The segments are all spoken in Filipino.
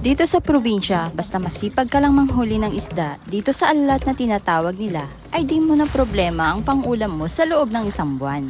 Dito sa probinsya, basta masipag ka lang manghuli ng isda, dito sa alat na tinatawag nila, ay di mo na problema ang pangulam mo sa loob ng isang buwan.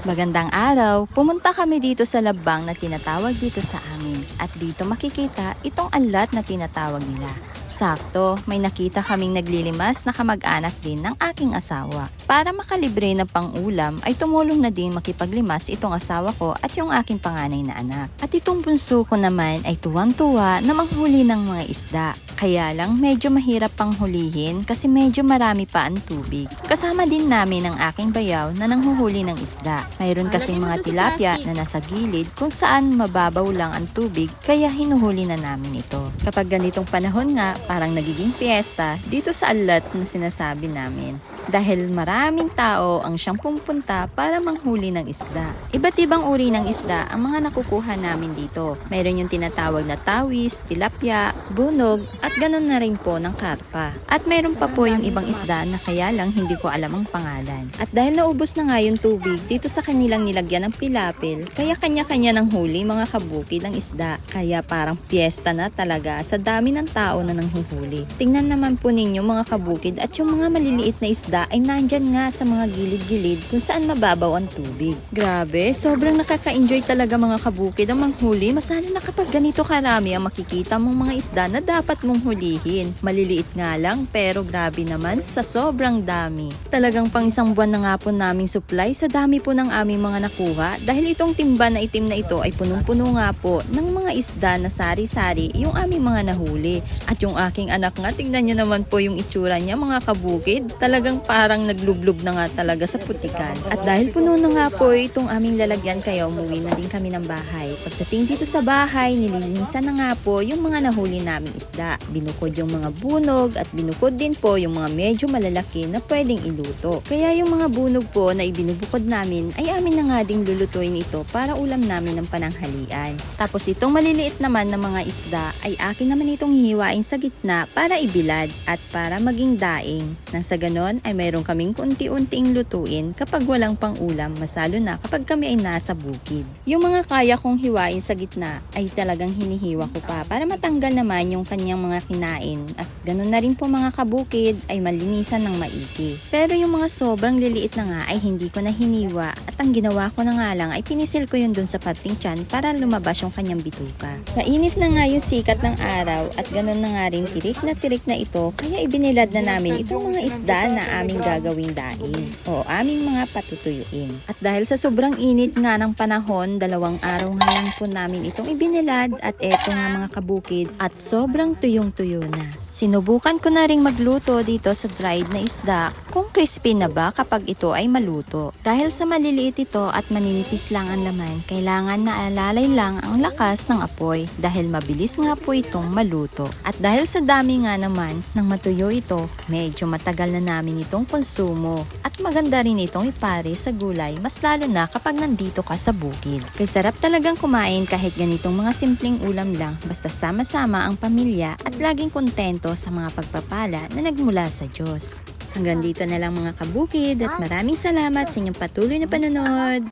Magandang araw, pumunta kami dito sa labang na tinatawag dito sa amin at dito makikita itong alat na tinatawag nila. Sakto, may nakita kaming naglilimas na kamag-anak din ng aking asawa. Para makalibre ng pangulam ay tumulong na din makipaglimas itong asawa ko at yung aking panganay na anak. At itong bunso ko naman ay tuwang-tuwa na manghuli ng mga isda. Kaya lang medyo mahirap pang hulihin kasi medyo marami pa ang tubig. Kasama din namin ang aking bayaw na nanghuhuli ng isda. Mayroon kasing mga tilapia na nasa gilid kung saan mababaw lang ang tubig kaya hinuhuli na namin ito. Kapag ganitong panahon nga, parang nagiging piyesta dito sa alat na sinasabi namin. Dahil maraming tao ang siyang pumunta para manghuli ng isda. Iba't ibang uri ng isda ang mga nakukuha namin dito. Mayroon yung tinatawag na tawis, tilapia, bunog, at ganun na rin po ng karpa. At mayroon pa po yung ibang isda na kaya lang hindi ko alam ang pangalan. At dahil naubos na nga yung tubig dito sa kanilang nilagyan ng pilapil, kaya kanya-kanya ng huli mga kabukid ng isda. Kaya parang piyesta na talaga sa dami ng tao na nanghuhuli. Tingnan naman po ninyo mga kabukid at yung mga maliliit na isda ay nandyan nga sa mga gilid-gilid kung saan mababaw ang tubig. Grabe, sobrang nakaka-enjoy talaga mga kabukid ang manghuli, masalo na kapag ganito karami ang makikita mong mga isda na dapat mong hulihin. Maliliit nga lang pero grabe naman sa sobrang dami. Talagang pang isang buwan na nga po naming supply sa dami po ng aming mga nakuha dahil itong timba na itim na ito ay punong-puno nga po ng mga isda na sari-sari yung aming mga nahuli. At yung aking anak nga, tingnan nyo naman po yung itsura niya mga kabukid. Talagang parang naglublob na nga talaga sa putikan. At dahil puno na nga po itong aming lalagyan kaya umuwi na din kami ng bahay. Pagdating dito sa bahay, nililinisan na nga po yung mga nahuli naming isda. Binukod yung mga bunog at binukod din po yung mga medyo malalaki na pwedeng iluto. Kaya yung mga bunog po na ibinubukod namin ay amin na nga ding lulutuin ito para ulam namin ng pananghalian. Tapos itong maliliit naman na mga isda ay akin naman itong hihiwain sa gitna para ibilad at para maging daing. Nang sa ganon ay mayroon kaming unti-unting lutuin kapag walang pang-ulam, masalo na kapag kami ay nasa bukid. Yung mga kaya kong hiwain sa gitna ay talagang hinihiwa ko pa para matanggal naman yung kanyang mga kinain at ganun na rin po mga kabukid ay malinisan ng maigi. Pero yung mga sobrang liliit na nga ay hindi ko na hiniwa at ang ginawa ko na nga lang ay pinisil ko yun dun sa pating tiyan para lumabas yung kanyang bituka. Mainit na nga yung sikat ng araw at ganun na nga rin tirik na ito kaya ibinilad na namin itong mga isda na aming gagawing daing o aming mga patutuyuin. At dahil sa sobrang init nga ng panahon, 2 araw nga lang po namin itong ibinilad at eto nga mga kabukid at sobrang tuyong-tuyo na. Sinubukan ko na ring magluto dito sa dried na isda kung crispy na ba kapag ito ay maluto. Dahil sa maliliit ito at maninipis lang ang laman, kailangan na alalay lang ang lakas ng apoy dahil mabilis nga po itong maluto. At dahil sa dami nga naman ng matuyo ito, medyo matagal na namin itong konsumo. At maganda rin itong ipare sa gulay, mas lalo na kapag nandito ka sa bukid. Kaya sarap talagang kumain kahit ganitong mga simpleng ulam lang, basta sama-sama ang pamilya at laging kontento sa mga pagpapala na nagmula sa Diyos. Hanggang dito na lang mga kabukid at maraming salamat sa inyong patuloy na panonood.